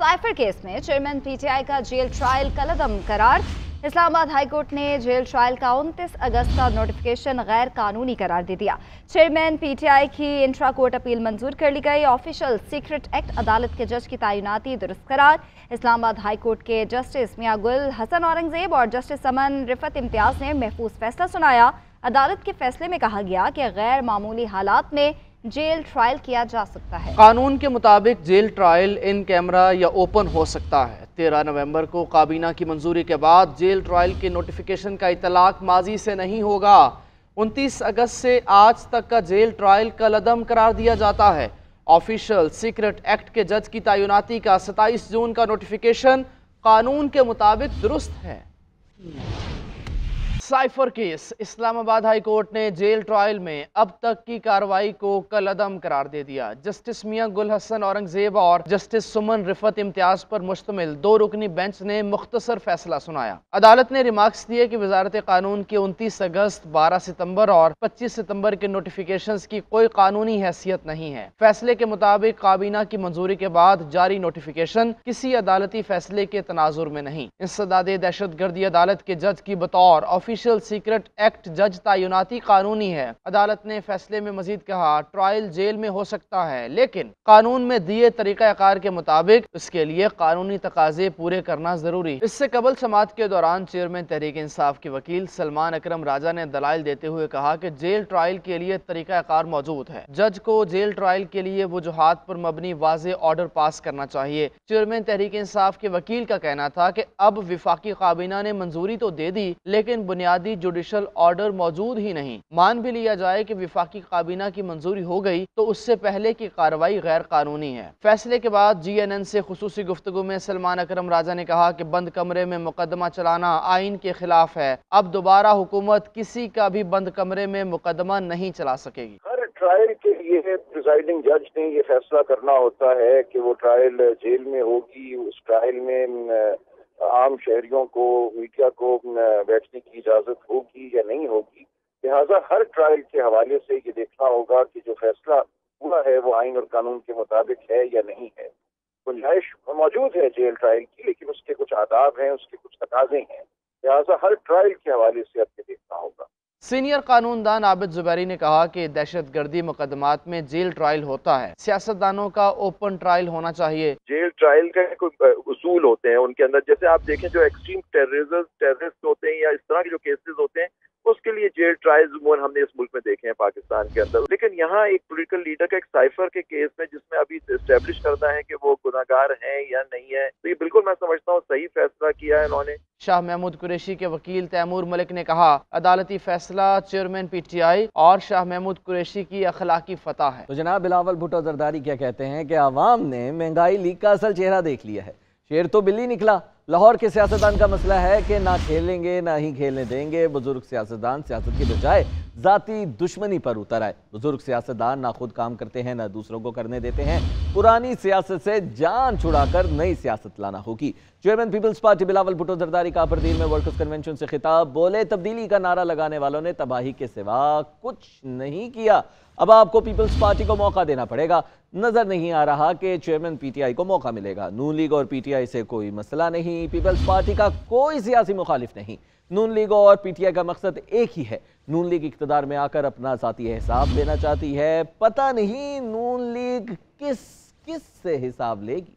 Cipher case में chairman PTI का jail trial कलअदम करार। इस्लामाबाद हाई कोर्ट ने जेल ट्रायल का 29 अगस्त का नोटिफिकेशन गैर कानूनी करार दे दिया। चेयरमैन पीटीआई की इंट्रा कोर्ट अपील मंजूर कर ली गई। ऑफिशियल सीक्रेट एक्ट अदालत के जज की तैनाती दुरुस्त करार। इस्लामाबाद हाई कोर्ट के जस्टिस मियां गुल हसन औरंगजेब और जस्टिस समन रिफत इम्तियाज ने महफूज फैसला सुनाया। अदालत के फैसले में कहा गया कि गैर मामूली हालात में जेल ट्रायल किया जा सकता है। कानून के मुताबिक जेल ट्रायल इन कैमरा या ओपन हो सकता है। 13 नवंबर को काबीना की मंजूरी के बाद जेल ट्रायल के नोटिफिकेशन का इतलाक माजी से नहीं होगा। 29 अगस्त से आज तक का जेल ट्रायल कलअदम करार दिया जाता है। ऑफिशियल सीक्रेट एक्ट के जज की तैनाती का 27 जून का नोटिफिकेशन कानून के मुताबिक दुरुस्त है। Cipher case. Islamabad high court ने जेल ट्रायल में अब तक की कार्रवाई को कलअदम करार दे दिया। जस्टिस मियां गुल हसन औरंगजेब और जस्टिस सुमन रिफत इम्तियाज पर मुश्तमिल 2 रुकनी बेंच ने मुख्तसर फैसला सुनाया। अदालत ने रिमार्क्स दिए कि वजारत कानून के 29 अगस्त, 12 सितंबर और 25 सितंबर के नोटिफिकेशंस की कोई कानूनी हैसियत नहीं है। फैसले के मुताबिक काबीना की मंजूरी के बाद जारी नोटिफिकेशन किसी अदालती फैसले के तनाजुर में नहीं। इंसदादे दहशतगर्दी अदालत के जज की बतौर ऑफिशियल सीक्रेट एक्ट जज तैनाती कानूनी है। अदालत ने फैसले में मजीद कहा, ट्रायल जेल में हो सकता है, लेकिन कानून में दिए तरीक़ाकार के मुताबिक उसके लिए कानूनी तकाजे पूरे करना जरूरी। इससे कबल समाअत के दौरान चेयरमैन तहरीक इंसाफ के वकील सलमान अकरम राजा ने दलाइल देते हुए कहा कि जेल ट्रायल के लिए तरीक़ाकार मौजूद है। जज को जेल ट्रायल के लिए वजूहात पर मबनी वाज़े ऑर्डर पास करना चाहिए। चेयरमैन तहरीक इंसाफ के वकील का कहना था कि अब विफाकी काबीना ने मंजूरी तो दे दी, लेकिन बुनियादी जुडिशल ऑर्डर मौजूद ही नहीं। मान भी लिया जाए कि विफाकी काबीना की मंजूरी हो गई तो उससे पहले की कार्रवाई गैर कानूनी है। फैसले के बाद GNN से खुसूसी गुफ्तगू में सलमान अकरम राजा ने कहा कि बंद कमरे में मुकदमा चलाना आइन के खिलाफ है। अब दोबारा हुकूमत किसी का भी बंद कमरे में मुकदमा नहीं चला सकेगी। हर ट्रायल के लिए प्रिजाइडिंग जज ने ये फैसला करना होता है कि वो ट्रायल जेल में होगी, उस ट्रायल में आम शहरियों को, मीडिया को बैठने की इजाज़त होगी या नहीं होगी। लिहाजा हर ट्रायल के हवाले से ये देखना होगा कि जो फैसला हुआ है वो आइन और कानून के मुताबिक है या नहीं है। गुंजाइश मौजूद है जेल ट्रायल की, लेकिन उसके कुछ आदाब हैं, उसके कुछ तकाजे हैं। लिहाजा हर ट्रायल के हवाले से अब ये देखना होगा। सीनियर कानूनदान आबिद जुबैरी ने कहा कि दहशतगर्दी मुकदमात में जेल ट्रायल होता है, सियासतदानों का ओपन ट्रायल होना चाहिए। जेल ट्रायल का कोई उसूल होते हैं उनके अंदर, जैसे आप देखें जो एक्सट्रीम टेररिस्ट होते हैं या इस तरह के जो केसेस होते हैं उसके लिए जेल ट्रायल्स हमने इस मुल्क में देखे हैं पाकिस्तान के अंदर। लेकिन यहाँ एक पॉलिटिकल लीडर का एक साइफर के केस में जिसमें अभी एस्टेब्लिश करना है कि वो गुनाहगार हैं या नहीं है, तो ये बिल्कुल मैं समझता हूँ सही फैसला किया है इन्होंने। शाह महमूद कुरैशी के वकील तैमूर मलिक ने कहा, अदालती फैसला चेयरमैन PTI और शाह महमूद कुरैशी की अखलाकी फतह है। तो जनाब बिलावल भुट्टो जरदारी क्या कहते हैं कि आवाम ने महंगाई लीग का असल चेहरा देख लिया है। शेर तो बिल्ली निकला। लाहौर के सियासतदान का मसला है कि ना खेलेंगे ना ही खेलने देंगे। बुजुर्ग सियासतदान सियासत की बजाय जाती दुश्मनी पर उतर आए। बुजुर्ग सियासतदान ना खुद काम करते हैं ना दूसरों को करने देते हैं। पुरानी सियासत से जान छुड़ाकर नई सियासत लाना होगी। चेयरमैन पीपल्स पार्टी बिलावल भुट्टो जरदारी का अबरदीन में वर्कर्स कन्वेंशन से खिताब। बोले, तब्दीली का नारा लगाने वालों ने तबाही के सिवा कुछ नहीं किया। अब आपको पीपल्स पार्टी को मौका देना पड़ेगा। नजर नहीं आ रहा कि चेयरमैन PTI को मौका मिलेगा। नून लीग और PTI से कोई मसला नहीं। पीपल्स पार्टी का कोई सियासी मुखालिफ नहीं। नून लीग और PTI का मकसद एक ही है। नून लीग इख्तिदार में आकर अपना ज़ाती हिसाब लेना चाहती है। पता नहीं नून लीग किस से हिसाब लेगी।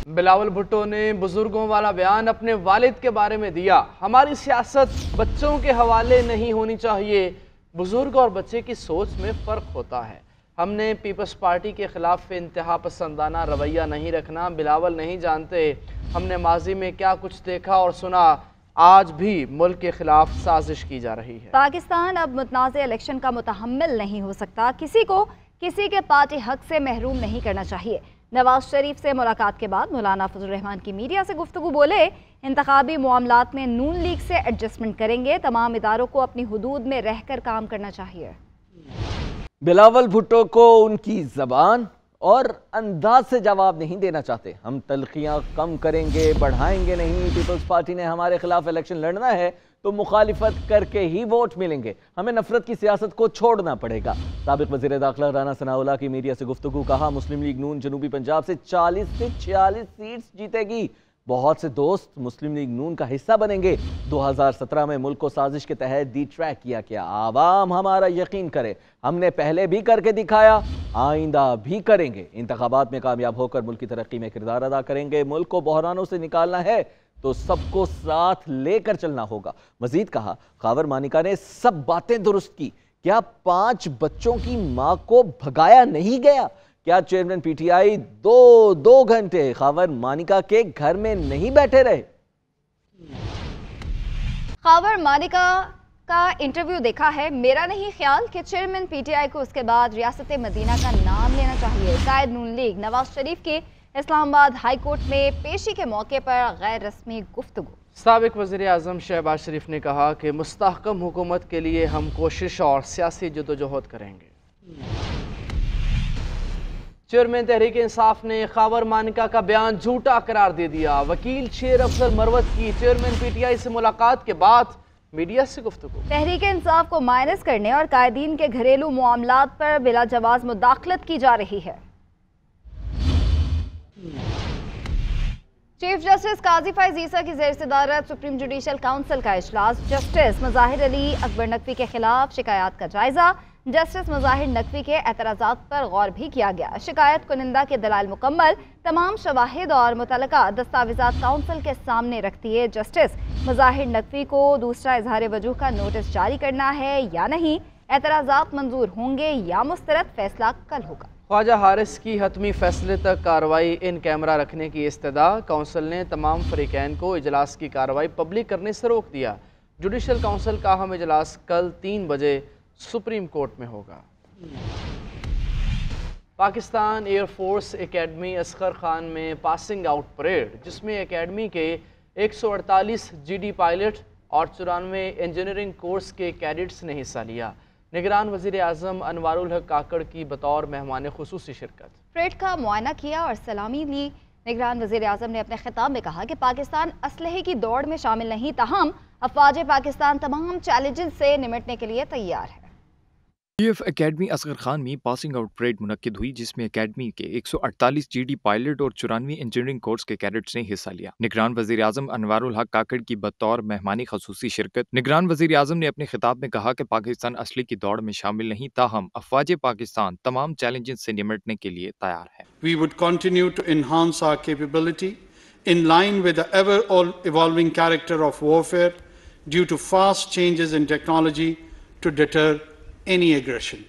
बिलावल भुट्टो ने बुजुर्गों वाला बयान अपने वालिद के बारे में दिया। हमारी सियासत बच्चों के हवाले नहीं होनी चाहिए। बुजुर्ग और बच्चे की सोच में फ़र्क होता है। हमने पीपल्स पार्टी के ख़िलाफ़ इंतहा पसंदाना रवैया नहीं रखना। बिलावल नहीं जानते हमने माजी में क्या कुछ देखा और सुना। आज भी मुल्क के खिलाफ साजिश की जा रही है। पाकिस्तान अब मुतनाज़ इलेक्शन का मुतहम्मिल नहीं हो सकता। किसी को किसी के पार्टी हक से महरूम नहीं करना चाहिए। नवाज शरीफ से मुलाकात के बाद मौलाना फजल रहमान की मीडिया से गुफ्तगू बोले, इंतखाबी मामलात में नून लीग से एडजस्टमेंट करेंगे। तमाम इदारों को अपनी हुदूद में रहकर काम करना चाहिए। बिलावल भुट्टो को उनकी जबान اور انداز سے جواب نہیں دینا چاہتے. ہم تلخیاں کم کریں گے، بڑھائیں گے نہیں. پیپلز پارٹی نے ہمارے خلاف الیکشن لڑنا ہے تو مخالفت کر کے ہی ووٹ ملیں گے. ہمیں نفرت کی سیاست کو چھوڑنا پڑے گا. سابق وزیر داخلہ رانا ثناءاللہ کی میڈیا سے گفتگو. کہا مسلم لیگ نون جنوبی پنجاب سے 40 سے 46 سیٹس جیتے گی. بہت سے دوست مسلم لیگ نون کا حصہ بنیں گے. 2017 میں ملک کو سازش کے تحت ڈی ٹریک کیا گیا. عوام ہمارا یقین کرے، ہم نے پہلے بھی کر کے دکھایا، آئندہ بھی کریں گے. انتخابات میں کامیاب ہو کر ملک کی ترقی میں کردار ادا کریں گے. ملک کو بحرانوں سے نکالنا ہے تو سب کو ساتھ لے کر چلنا ہوگا. مزید کہا خاور مانیکا نے سب باتیں درست کی. کیا 5 بچوں کی ماں کو بھگایا نہیں گیا؟ کیا چیئرمین پی ٹی آئی دو گھنٹے خاور مانیکا کے گھر میں نہیں بیٹھے رہے؟ خاور مانیکا کا انٹرویو دیکھا ہے. میرا نہیں خیال کہ چیئرمین پی ٹی آئی کو اس کے بعد ریاست مدینہ کا نام لینا چاہیے. قائد نون لیگ نواز شریف کی اسلام آباد ہائی کورٹ میں پیشی کے موقع پر غیر رسمی گفتگو. سابق وزیر اعظم شہباز شریف نے کہا کہ مستحکم حکومت کے لیے ہم کوشش اور سیاسی جدوجہد کریں گے. چیئرمین تحریک انصاف نے خاور مانیکا کا بیان جھوٹا قرار دے دیا. وکیل شیر افضل مروت کی چیئرمین پی ٹی آئی سے ملاقات کے بعد میڈیا سے گفتگو. تحریک انصاف کو مائنس کرنے اور قائدین کے گھریلو معاملات پر بلا جواز مداخلت کی جا رہی ہے. چیف جسٹس قاضی فائز عیسیٰ کی زیر صدارت سپریم جوڈیشل کونسل کا اجلاس. جسٹس مظاہر علی اکبر نقوی کے خلاف شکایات کا جائزہ. جسٹس مظاہر نقوی کے اعتراضات پر غور بھی کیا گیا. شکایت کنندہ کے دلائل مکمل، تمام شواہد اور متعلقہ دستاویزات کونسل کے سامنے رکھتی ہے. جسٹس مظاہر نقوی کو دوسرا اظہار وجوہ کا نوٹس جاری کرنا ہے یا نہیں، اعتراضات منظور ہوں گے یا مسترد، فیصلہ کل ہوگا. خواجہ حارث کی حتمی فیصلے تک کارروائی ان کیمرہ رکھنے کی استدعا. کونسل نے تمام فریقین کو اجلاس کی کارروائی پبلک کرنے سے روک دیا. جوڈیشل کونسل کا اہم اجلاس کل 3 بجے سپریم کورٹ میں ہوگا. Pakistan air force academy Asghar Khan میں پاسنگ آؤٹ پریڈ، جس میں اکیڈمی کے 148 جی ڈی پائلٹ اور 94 انجینئرنگ کورس کے کیڈٹس نے حصہ لیا. نگران وزیر اعظم انوار الحق کاکڑ کی بطور مہمان خصوصی شرکت. پریڈ کا معائنہ کیا اور سلامی لی. نگران وزیر اعظم نے اپنے خطاب میں کہا کہ پاکستان اسلحے کی دوڑ میں شامل نہیں، تاہم افواج پاکستان تمام چیلنجز سے نمٹنے کے لیے تیار ہے. ایف اکیڈمی اصغر خان میں پاسنگ آؤٹ پریڈ منعقد ہوئی، جس میں اکیڈمی کے 148 جی ڈی پائلٹ اور 94 انجینئرنگ کورس کے کیڈٹس نے حصہ لیا. نگران وزیر اعظم انوار الحق کاکڑ کی بطور مہمانی خصوصی شرکت. نگران وزیر اعظم نے اپنے خطاب میں کہا کہ پاکستان اسلحے کی دوڑ میں شامل نہیں، تاہم افواج پاکستان تمام چیلنجز سے نمٹنے کے لیے تیار ہے. We would continue to enhance our capability in line with the ever evolving character of warfare due to fast changes in technology to deter any aggression.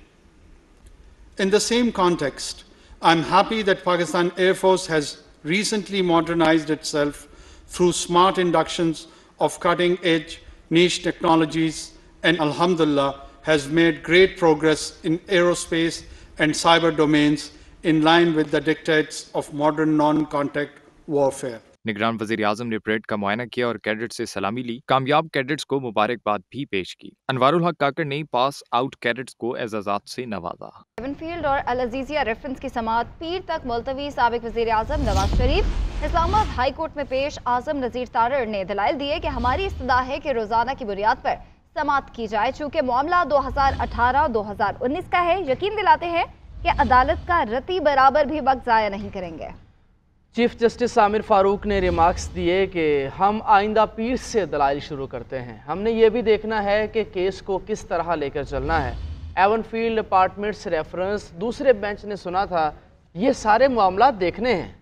In the same context, I'm happy that Pakistan Air Force has recently modernized itself through smart inductions of cutting-edge niche technologies and alhamdulillah has made great progress in aerospace and cyber domains in line with the dictates of modern non-contact warfare. نگران وزیر اعظم نے parade کا معائنہ کیا اور cadet سے سلامی لی. کامیاب کیڈٹس کو مبارکباد بھی پیش کی. انوار الحق کاکڑ نے پاس آؤٹ کیڈٹس کو اعزازات سے نوازا. ایون فیلڈ اور العزیزیہ ریفرنس کی سماعت پیر تک ملتوی. سابق وزیر اعظم نواز شریف اسلام آباد ہائی کورٹ میں پیش. اعظم نذیر تارڑ نے دلائل دیے کہ ہماری استدعا ہے کہ روزانہ کی بنیاد پر سماعت کی جائے، چونکہ معاملہ 2018-2019 کا ہے. یقین دلاتے ہیں کہ عدالت کا رتی برابر بھی وقت ضائع نہیں کریں گے. چیف جسٹس عامر فاروق نے ریمارکس دیے کہ ہم آئندہ پیر سے دلائل شروع کرتے ہیں. ہم نے یہ بھی دیکھنا ہے کہ کیس کو کس طرح لے کر چلنا ہے. ایون فیلڈ اپارٹمنٹس ریفرنس دوسرے بینچ نے سنا تھا. یہ سارے معاملات دیکھنے ہیں.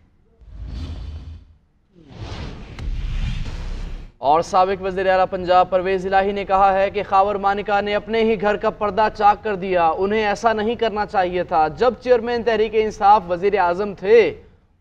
اور سابق وزیر اعلیٰ پنجاب پرویز الہی نے کہا ہے کہ خاور مانیکا نے اپنے ہی گھر کا پردہ چاک کر دیا. انہیں ایسا نہیں کرنا چاہیے تھا. جب چیئرمین تحریک انصاف وزیر اعظم تھے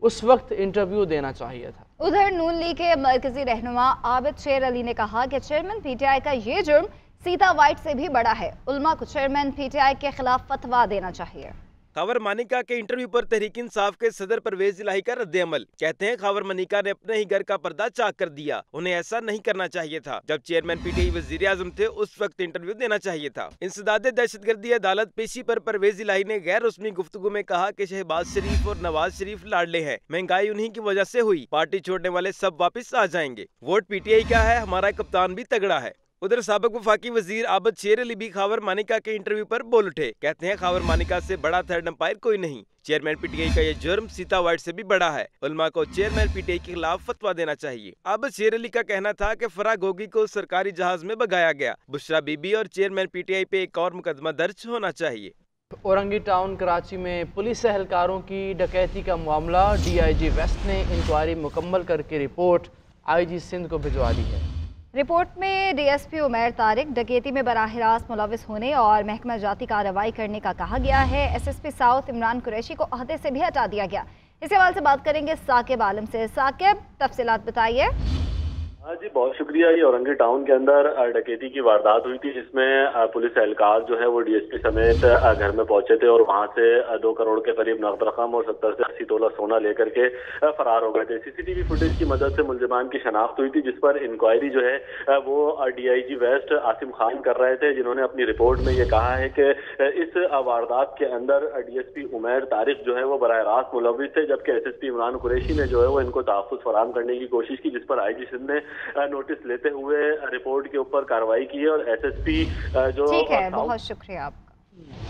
اس وقت انٹرویو دینا چاہیے تھا. ادھر نون لیگ کے مرکزی رہنما عابد شیر علی نے کہا کہ چیئرمین پی ٹی آئی کا یہ جرم سیتا وائٹ سے بھی بڑا ہے. علماء کو چیئرمین پی ٹی آئی کے خلاف فتویٰ دینا چاہیے. खावर मानिका के इंटरव्यू पर तहरीक इंसाफ के सदर परवेज इलाही का रद्द-ए-अमल। कहते हैं खावर मानिका ने अपने ही घर का पर्दा चाक कर दिया, उन्हें ऐसा नहीं करना चाहिए था। जब चेयरमैन पीटीआई वजीर आजम थे उस वक्त इंटरव्यू देना चाहिए था। इंसदाद दहशतगर्दी अदालत पेशी पर परवेज इलाही ने गैर रस्मी गुफ्तगू में कहा कि शहबाज शरीफ और नवाज शरीफ लाडले हैं, महंगाई उन्हीं की वजह से हुई, पार्टी छोड़ने वाले सब वापस आ जाएंगे, वोट पीटीआई का है, हमारा कप्तान भी तगड़ा है। उधर साबिक वफाकी वजीर आबद शेर अली भी खावर मानिका के इंटरव्यू पर बोल उठे। कहते हैं खावर मानिका से बड़ा थर्ड अंपायर कोई नहीं, चेयरमैन पीटीआई का ये जुर्म सीता वाइट से भी बड़ा है, उलमा को चेयरमैन पीटीआई के खिलाफ फतवा देना चाहिए। आबद शेर अली का कहना था कि फराह गोगी को सरकारी जहाज में भगाया गया, बुशरा बीबी और चेयरमैन पीटीआई पे एक और मुकदमा दर्ज होना चाहिए। औरंगी टाउन कराची में पुलिस एहलकारों की डकैती का मामला, डीआईजी वेस्ट ने इंक्वायरी मुकम्मल करके रिपोर्ट आईजी सिंध को भिजवा दी है। रिपोर्ट में डीएसपी उमैर तारिक डकैती में बराह रास्त मुलविस होने और महकमा जाती कार्रवाई करने का कहा गया है। एसएसपी साउथ इमरान कुरैशी को ओहदे से भी हटा दिया गया। इस हवाले से बात करेंगे साकिब आलम से। साकिब, तफसीलात बताइए। हाँ जी, बहुत शुक्रिया। ये औरंगी टाउन के अंदर डकैती की वारदात हुई थी, जिसमें पुलिस एहलकार जो है वो डीएसपी समेत घर में पहुंचे थे और वहां से 2 करोड़ के करीब नकद रकम और 70 से 80 तोला सोना लेकर के फरार हो गए थे। सीसीटीवी फुटेज की मदद से मुलजिमान की शनाख्त हुई थी, जिस पर इंक्वायरी जो है वो डीआईजी वेस्ट आसिम खान कर रहे थे, जिन्होंने अपनी रिपोर्ट में ये कहा है कि इस वारदात के अंदर डीएसपी उमैर तारिक जो है वो बराह रास्त मुलविस थे, जबकि एसएसपी इमरान कुरैशी ने जो है वो इनको तहफ़्फ़ुज़ फराहम करने की कोशिश की, जिस पर आईजी सिंध ने नोटिस लेते हुए रिपोर्ट के ऊपर कार्रवाई की है। और एसएसपी जो ठीक है, बहुत शुक्रिया आपका।